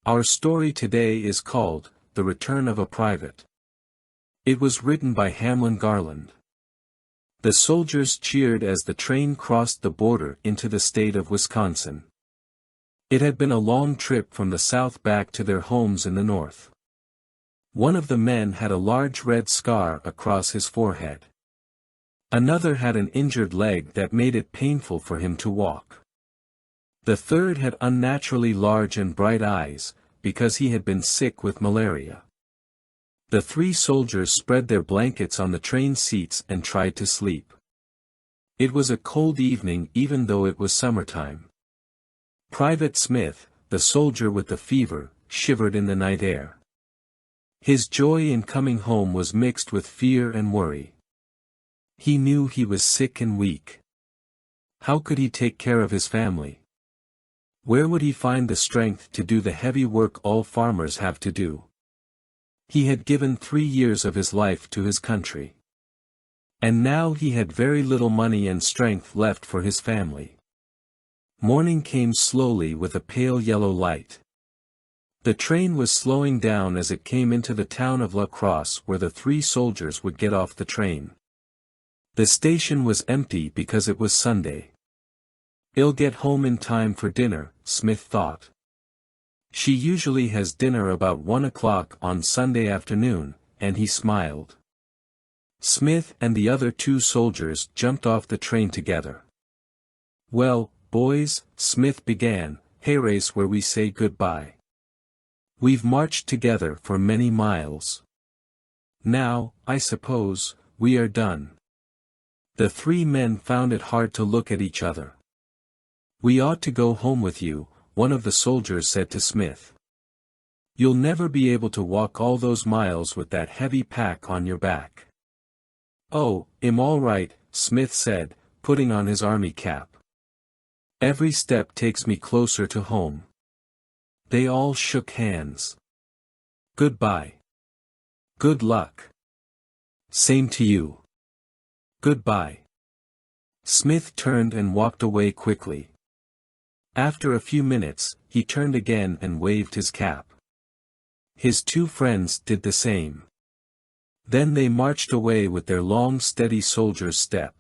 Our story today is called, The Return of a Private. It was written by Hamlin Garland. The soldiers cheered as the train crossed the border into the state of Wisconsin. It had been a long trip from the south back to their homes in the north. One of the men had a large red scar across his forehead. Another had an injured leg that made it painful for him to walk. The third had unnaturally large and bright eyes, because he had been sick with malaria. The three soldiers spread their blankets on the train seats and tried to sleep. It was a cold evening even though it was summertime. Private Smith, the soldier with the fever, shivered in the night air. His joy in coming home was mixed with fear and worry. He knew he was sick and weak. How could he take care of his family? Where would he find the strength to do the heavy work all farmers have to do? He had given 3 years of his life to his country. And now he had very little money and strength left for his family. Morning came slowly with a pale yellow light. The train was slowing down as it came into the town of La Crosse where the three soldiers would get off the train. The station was empty because it was Sunday. "I'll get home in time for dinner," Smith thought. She usually has dinner about 1 o'clock on Sunday afternoon, and he smiled. Smith and the other 2 soldiers jumped off the train together. "Well, boys," Smith began, "here's where we say goodbye. We've marched together for many miles. Now, I suppose, we are done." The 3 men found it hard to look at each other. "We ought to go home with you," one of the soldiers said to Smith. "You'll never be able to walk all those miles with that heavy pack on your back." "Oh, I'm all right," Smith said, putting on his army cap. "Every step takes me closer to home." They all shook hands. "Goodbye." "Good luck." "Same to you." "Goodbye." Smith turned and walked away quickly. After a few minutes, he turned again and waved his cap. His 2 friends did the same. Then they marched away with their long steady soldier's step.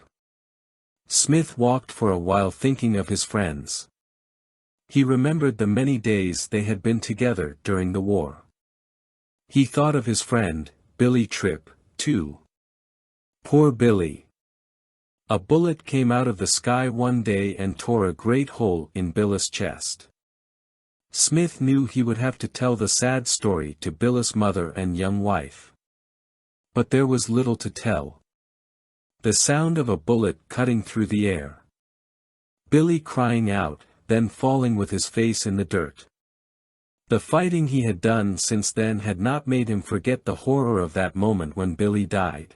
Smith walked for a while thinking of his friends. He remembered the many days they had been together during the war. He thought of his friend, Billy Tripp, too. Poor Billy. A bullet came out of the sky one day and tore a great hole in Billy's chest. Smith knew he would have to tell the sad story to Billy's mother and young wife. But there was little to tell. The sound of a bullet cutting through the air. Billy crying out, then falling with his face in the dirt. The fighting he had done since then had not made him forget the horror of that moment when Billy died.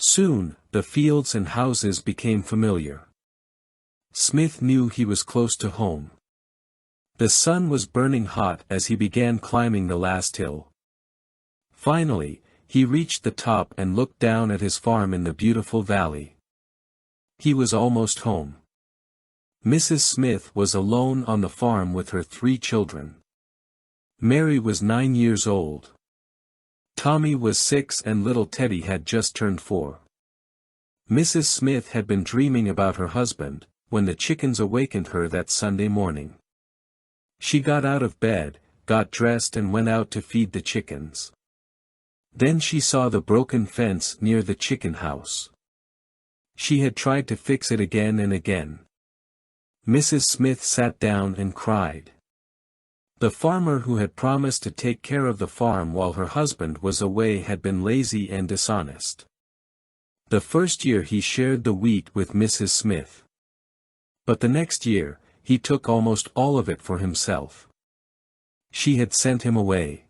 Soon, the fields and houses became familiar. Smith knew he was close to home. The sun was burning hot as he began climbing the last hill. Finally, he reached the top and looked down at his farm in the beautiful valley. He was almost home. Mrs. Smith was alone on the farm with her 3 children. Mary was 9 years old. Tommy was 6 and little Teddy had just turned 4. Mrs. Smith had been dreaming about her husband, when the chickens awakened her that Sunday morning. She got out of bed, got dressed and went out to feed the chickens. Then she saw the broken fence near the chicken house. She had tried to fix it again and again. Mrs. Smith sat down and cried. The farmer who had promised to take care of the farm while her husband was away had been lazy and dishonest. The first year he shared the wheat with Mrs. Smith. But the next year, he took almost all of it for himself. She had sent him away.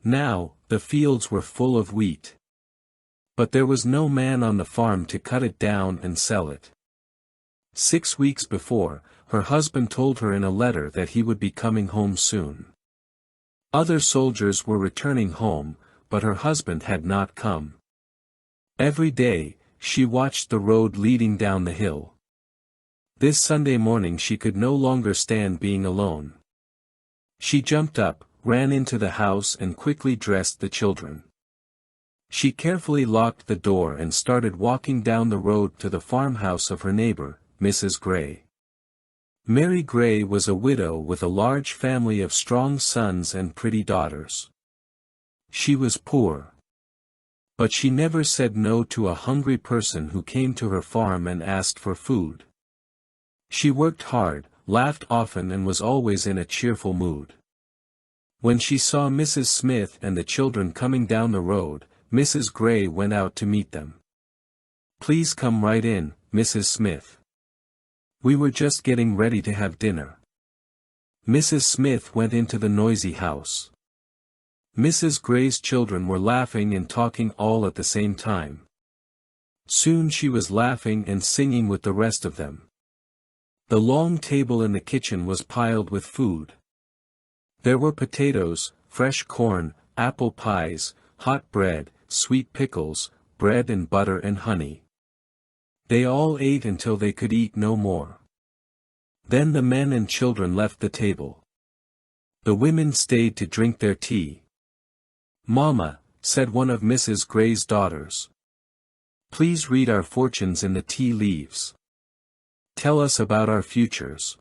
Now, the fields were full of wheat. But there was no man on the farm to cut it down and sell it. 6 weeks before, her husband told her in a letter that he would be coming home soon. Other soldiers were returning home, but her husband had not come. Every day, she watched the road leading down the hill. This Sunday morning she could no longer stand being alone. She jumped up, ran into the house and quickly dressed the children. She carefully locked the door and started walking down the road to the farmhouse of her neighbor, Mrs. Gray. Mary Gray was a widow with a large family of strong sons and pretty daughters. She was poor. But she never said no to a hungry person who came to her farm and asked for food. She worked hard, laughed often and was always in a cheerful mood. When she saw Mrs. Smith and the children coming down the road, Mrs. Gray went out to meet them. "Please come right in, Mrs. Smith. We were just getting ready to have dinner." Mrs. Smith went into the noisy house. Mrs. Gray's children were laughing and talking all at the same time. Soon she was laughing and singing with the rest of them. The long table in the kitchen was piled with food. There were potatoes, fresh corn, apple pies, hot bread, sweet pickles, bread and butter and honey. They all ate until they could eat no more. Then the men and children left the table. The women stayed to drink their tea. "Mama," said one of Mrs. Gray's daughters, "please read our fortunes in the tea leaves. Tell us about our futures."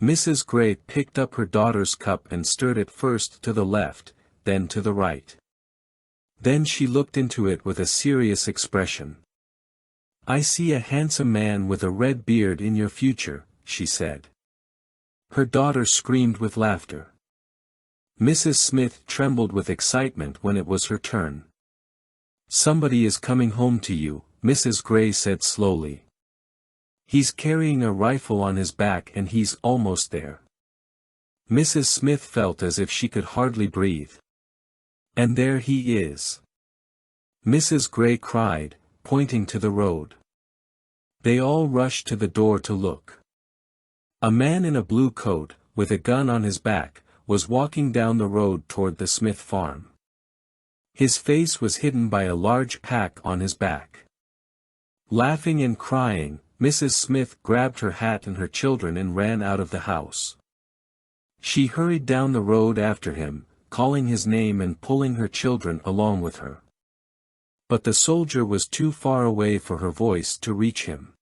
Mrs. Gray picked up her daughter's cup and stirred it first to the left, then to the right. Then she looked into it with a serious expression. "I see a handsome man with a red beard in your future," she said. Her daughter screamed with laughter. Mrs. Smith trembled with excitement when it was her turn. "Somebody is coming home to you," Mrs. Gray said slowly. "He's carrying a rifle on his back and he's almost there." Mrs. Smith felt as if she could hardly breathe. "And there he is," Mrs. Gray cried, pointing to the road. They all rushed to the door to look. A man in a blue coat, with a gun on his back, was walking down the road toward the Smith farm. His face was hidden by a large pack on his back. Laughing and crying, Mrs. Smith grabbed her hat and her children and ran out of the house. She hurried down the road after him, calling his name and pulling her children along with her. But the soldier was too far away for her voice to reach him.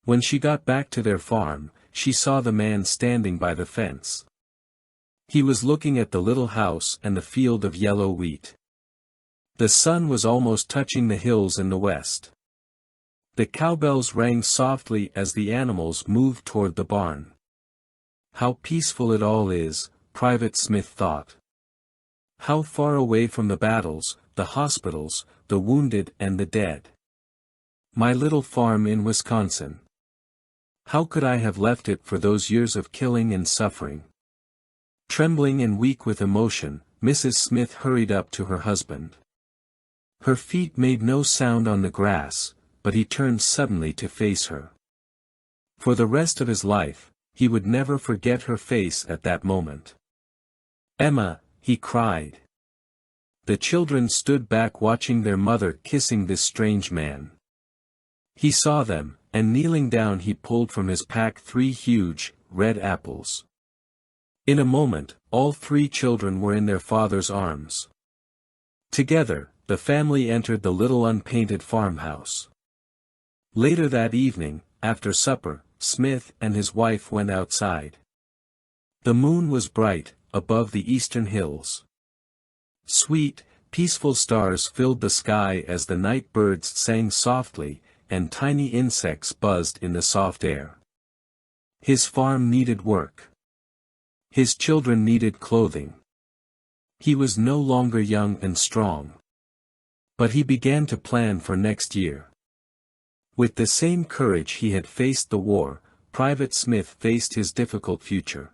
When she got back to their farm, she saw the man standing by the fence. He was looking at the little house and the field of yellow wheat. The sun was almost touching the hills in the west. The cowbells rang softly as the animals moved toward the barn. "How peaceful it all is," Private Smith thought. "How far away from the battles, the hospitals, the wounded and the dead. My little farm in Wisconsin. How could I have left it for those years of killing and suffering?" Trembling and weak with emotion, Mrs. Smith hurried up to her husband. Her feet made no sound on the grass, but he turned suddenly to face her. For the rest of his life, he would never forget her face at that moment. "Emma," he cried. The children stood back watching their mother kissing this strange man. He saw them, and kneeling down he pulled from his pack 3 huge, red apples. In a moment, all 3 children were in their father's arms. Together, the family entered the little unpainted farmhouse. Later that evening, after supper, Smith and his wife went outside. The moon was bright, above the eastern hills. Sweet, peaceful stars filled the sky as the night birds sang softly, and tiny insects buzzed in the soft air. His farm needed work. His children needed clothing. He was no longer young and strong. But he began to plan for next year. With the same courage he had faced the war, Private Smith faced his difficult future.